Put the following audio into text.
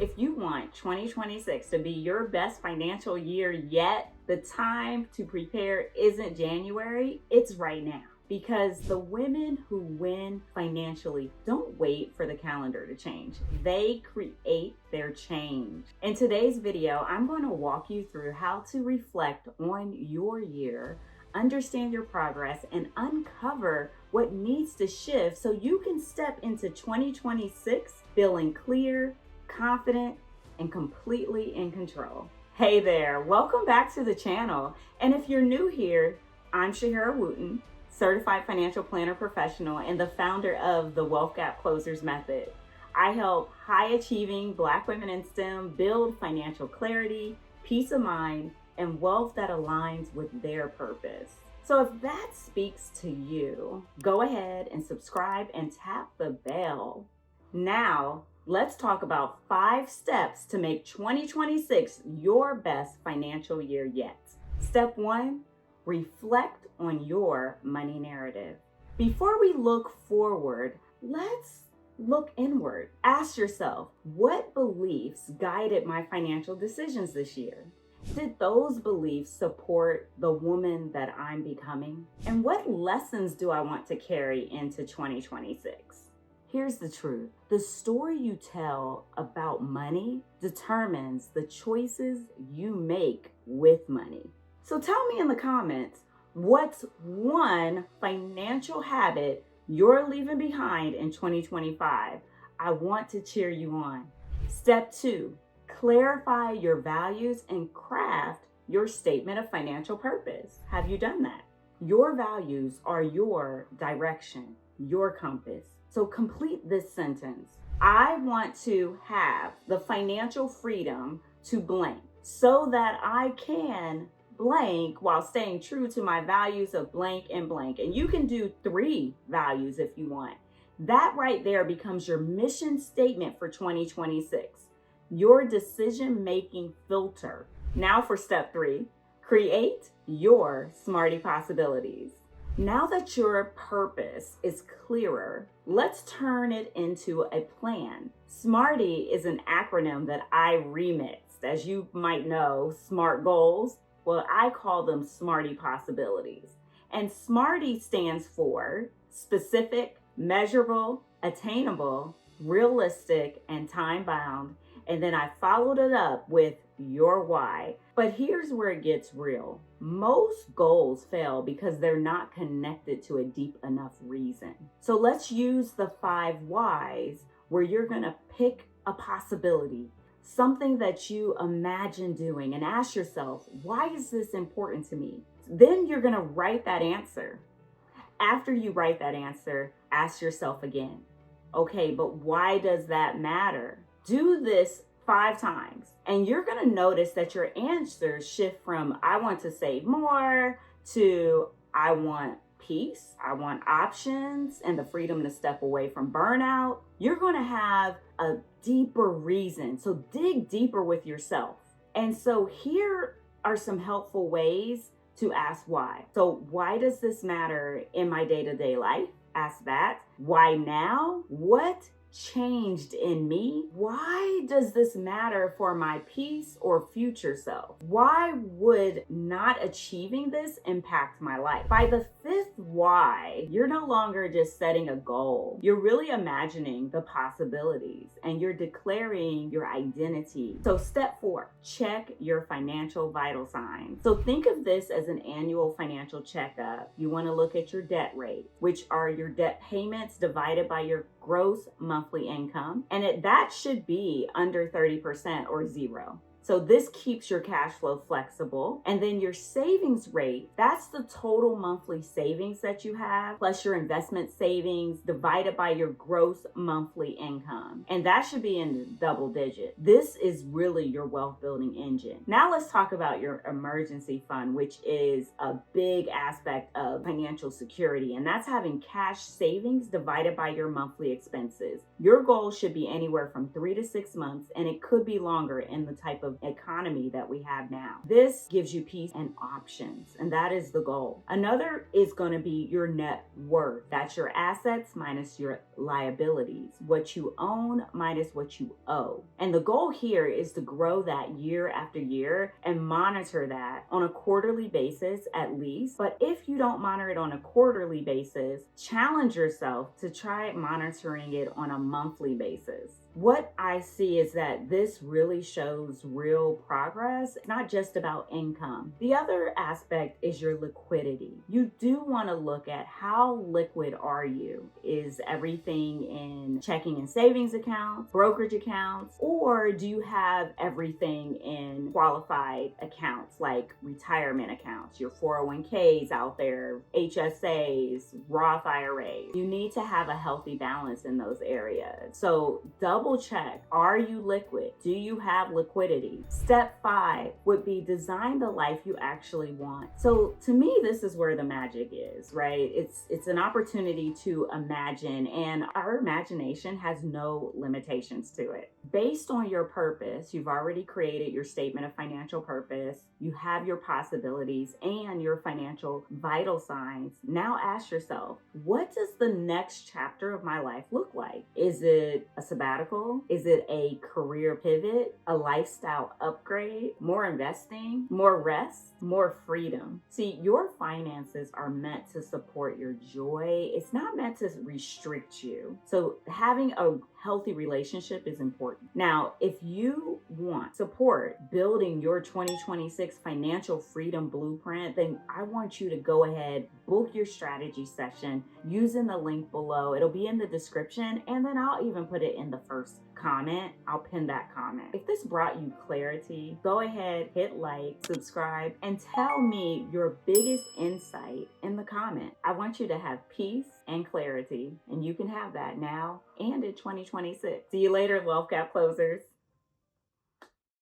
If you want 2026 to be your best financial year yet, the time to prepare isn't January, it's right now. Because the women who win financially don't wait for the calendar to change. They create their change. In today's video, I'm going to walk you through how to reflect on your year, understand your progress, and uncover what needs to shift so you can step into 2026 feeling clear, confident, and completely in control. Hey there, welcome back to the channel. And if you're new here, I'm Shehara Wooten, Certified Financial Planner Professional and the founder of the Wealth Gap Closers Method. I help high-achieving Black women in STEM build financial clarity, peace of mind, and wealth that aligns with their purpose. So if that speaks to you, go ahead and subscribe and tap the bell. Now, let's talk about 5 steps to make 2026 your best financial year yet. Step 1, reflect on your money narrative. Before we look forward, let's look inward. Ask yourself, what beliefs guided my financial decisions this year? Did those beliefs support the woman that I'm becoming? And what lessons do I want to carry into 2026? Here's the truth. The story you tell about money determines the choices you make with money. So tell me in the comments, what's one financial habit you're leaving behind in 2025? I want to cheer you on. Step 2, clarify your values and craft your statement of financial purpose. Have you done that? Your values are your direction, your compass. So complete this sentence. I want to have the financial freedom to blank so that I can blank while staying true to my values of blank and blank. And you can do 3 values if you want. That right there becomes your mission statement for 2026, your decision-making filter. Now for step 3, create your SMARTY possibilities. Now that your purpose is clearer, let's turn it into a plan. SMARTY is an acronym that I remixed. As you might know, SMART goals. Well, I call them SMARTY possibilities. And SMARTY stands for specific, measurable, attainable, realistic, and time-bound. And then I followed it up with your why. But here's where it gets real. Most goals fail because they're not connected to a deep enough reason. So let's use the 5 whys where you're gonna pick a possibility, something that you imagine doing, and ask yourself, why is this important to me? Then you're gonna write that answer. After you write that answer, ask yourself again, okay, but why does that matter? Do this 5 times, and you're gonna notice that your answers shift from I want to save more to I want peace, I want options, and the freedom to step away from burnout. You're gonna have a deeper reason. So dig deeper with yourself. And so here are some helpful ways to ask why. So why does this matter in my day-to-day life? Ask that. Why now? What changed in me? Why does this matter for my peace or future self? Why would not achieving this impact my life? By the 5th why, you're no longer just setting a goal. You're really imagining the possibilities and you're declaring your identity. So step 4, check your financial vital signs. So think of this as an annual financial checkup. You want to look at your debt rate, which are your debt payments divided by your gross monthly income, and that should be under 30% or 0. So this keeps your cash flow flexible. And then your savings rate, that's the total monthly savings that you have, plus your investment savings divided by your gross monthly income. And that should be in double digit. This is really your wealth building engine. Now let's talk about your emergency fund, which is a big aspect of financial security. And that's having cash savings divided by your monthly expenses. Your goal should be anywhere from 3 to 6 months, and it could be longer in the type of of economy that we have now. This gives you peace and options, and that is the goal. Another is going to be your net worth. That's your assets minus your liabilities, what you own minus what you owe. And the goal here is to grow that year after year and monitor that on a quarterly basis at least. But if you don't monitor it on a quarterly basis, challenge yourself to try monitoring it on a monthly basis. What I see is that this really shows real progress. It's not just about income. The other aspect is your liquidity. You do want to look at how liquid are you? Is everything in checking and savings accounts, brokerage accounts, or do you have everything in qualified accounts like retirement accounts, your 401ks out there, HSAs, Roth IRAs? You need to have a healthy balance in those areas. So double check, are you liquid? Do you have liquidity? Step 5 would be design the life you actually want. So to me, this is where the magic is, right? It's an opportunity to imagine, and our imagination has no limitations to it. Based on your purpose, you've already created your statement of financial purpose, you have your possibilities and your financial vital signs. Now ask yourself, what does the next chapter of my life look like? Is it a sabbatical? Is it a career pivot? A lifestyle upgrade? More investing? More rest? More freedom? See, your finances are meant to support your joy. It's not meant to restrict you. So having a healthy relationship is important. Now, if you want support building your 2026 financial freedom blueprint, then I want you to go ahead, book your strategy session using the link below. It'll be in the description, and then I'll even put it in the first comment. I'll pin that comment. If this brought you clarity, go ahead, hit like, subscribe, and tell me your biggest insight in the comment. I want you to have peace and clarity, and you can have that now and in 2026. See you later, Wealth Gap Closers.